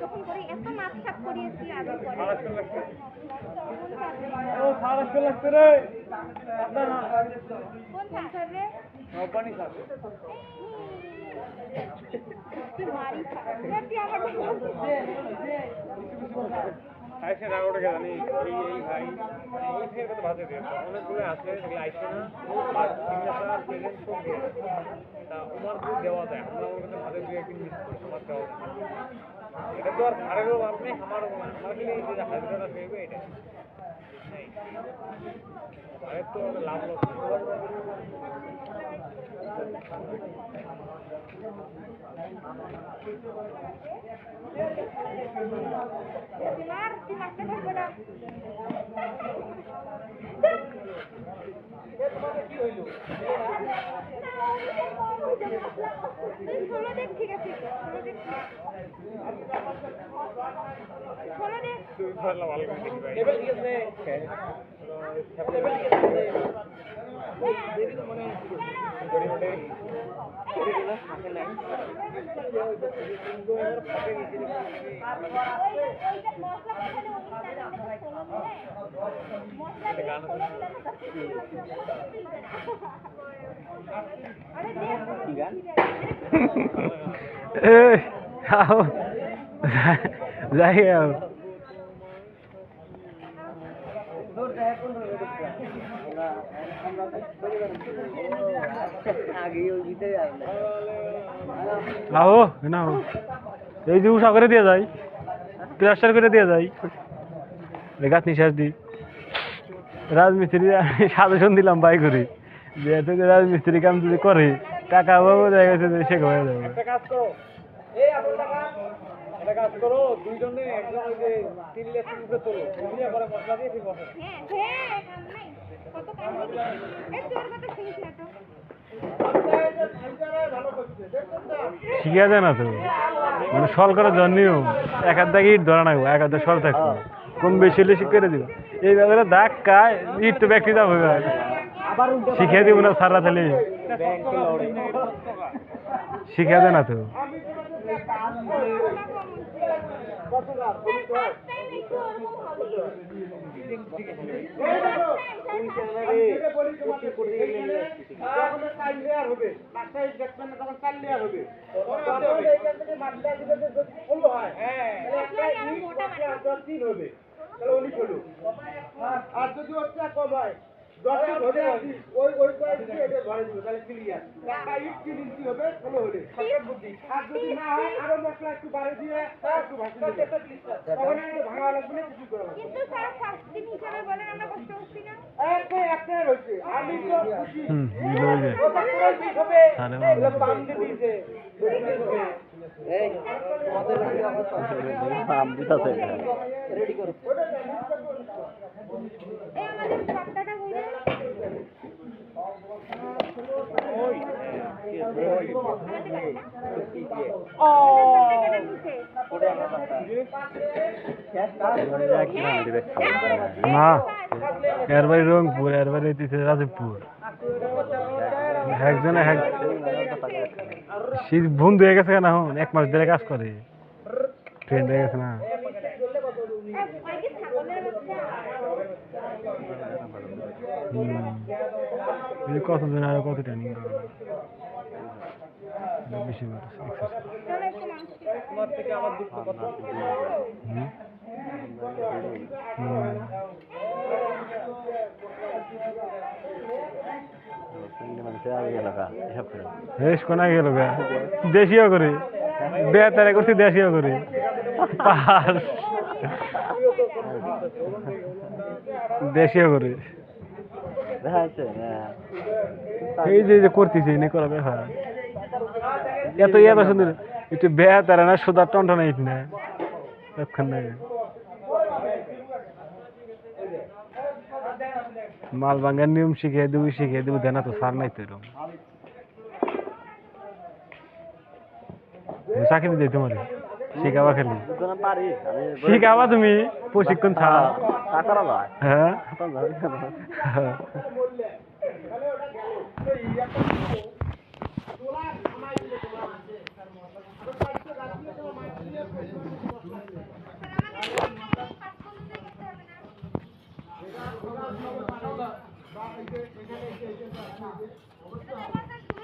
যখন করি এত মাছ সাপ করিয়েছি আগে করে ও সারাশ লাগছে রে কোন সাপ রে পানি সাপ কি মারি খাচ্ছি আমার আইসে না ওটা জানি এই ভাই এই ফের কত ভাতে দিয়ে অনেকগুলো আছে যেগুলো আইসে না আর সিগনেচার প্রেজেন্ট সব দিয়ে তা তোমার পুরো দেওয়া যায় আমরা ওর কাছে ভাতে দিয়ে একদিন মিস করি আমার দেওয়া এটা তো আর ভাড়েরও ভাব নেই আমারও আমার খালি এই যে হাজারটা পেয়ে এটা নেই ভাড়ের তো লাভ লস ঠিক আছে ভালো ভালো করে দেখি ভাই লেভেল ঠিক আছে লেভেল ঠিক আছে দেরি তো মনে গড়ি ওঠে করে দিল মাকে নাই যাই আও না এই যে উষা করে দিয়ে যাই প্লাস্টার করে দিয়ে যাই গাছ নিঃশ্বাস দিই রাজমিস্ত্রি সাজেশন দিলাম বাই করে যে রাজমিস্ত্রি কাম যদি করে টাকা বাবু দেখা গেছে সে হয়ে যাবে একটা কাজ করো এই আপনার টাকা একটা কাজ করো দুইজনে একজন ওই যে 3 লাখ উপরে তোলো দিয়ে পরে মশলা দিয়ে ঠিক আছে হ্যাঁ কাম নাই কত কাম নেই এই তোর কথা শুনিস না তো শিখা যায় না তো মানে সল করার জন্যও এক হাত দাগ ইট ধরা না এক হাতে সল থাকতো কম বেশি হলে শিখ করে দিব এই ব্যাপারে দাগ কায় ইট তো ব্যক্তি দাম হবে শিখিয়ে দিব না সারা তাহলে শিখা যায় না তো আর যদি ওটা কম হয় 10 ধরে আসি ওই কয়েকটি এটা ধরে দিব তাহলে ক্লিয়ার টাকা 1 ইঞ্চি হবে 16 হলে সরকার বুদ্ধি আর যদি না হয় আরো মশলা একটু বাড়ে দিয়ে একটু ভাজি দিয়ে তখন একটু ভাঙা লাগবে না কিছু করে কিন্তু স্যার ফার্স্ট দিন হিসাবে বলেন আমরা কষ্ট করছি না একটা হইছে আমি তো খুশি মিলে যায় ওটা পুরো ঠিক হবে সাড়ে এগুলো বাম দিয়ে দিয়েছে এই আমাদের আম দিতাছে রেডি করো এই আমাদের ও কেটে দিছে না এর বাড়ি রংপুর এর বাড়ি দিছে রাজীবপুর একজনে শীত বন্ধু হয়ে গেছে না এখন 1 মাস ধরে কাজ করে ট্রেন হয়ে গেছে না এই কতদিন আর কত ট্রেনিং বেশি তোমার থেকে আমার দুঃখ কত রেস কোনা গেল গা দেশীয় করে বেতারে করছি দেশীয় করে পাস দেশীয় করে এই যে করতেছি এনে করা ব্যাপার এত সুন্দর একটু বেতারে না সুদা টন টন এইট না তখন না মাল ভাঙার নিয়ম শিখিয়ে দেবো দেনা তো সার নাই তো এরকম চাকরি দিই তোমার শিখাবা খালি শিখাবা তুমি প্রশিক্ষণ ছাড়া হ্যাঁ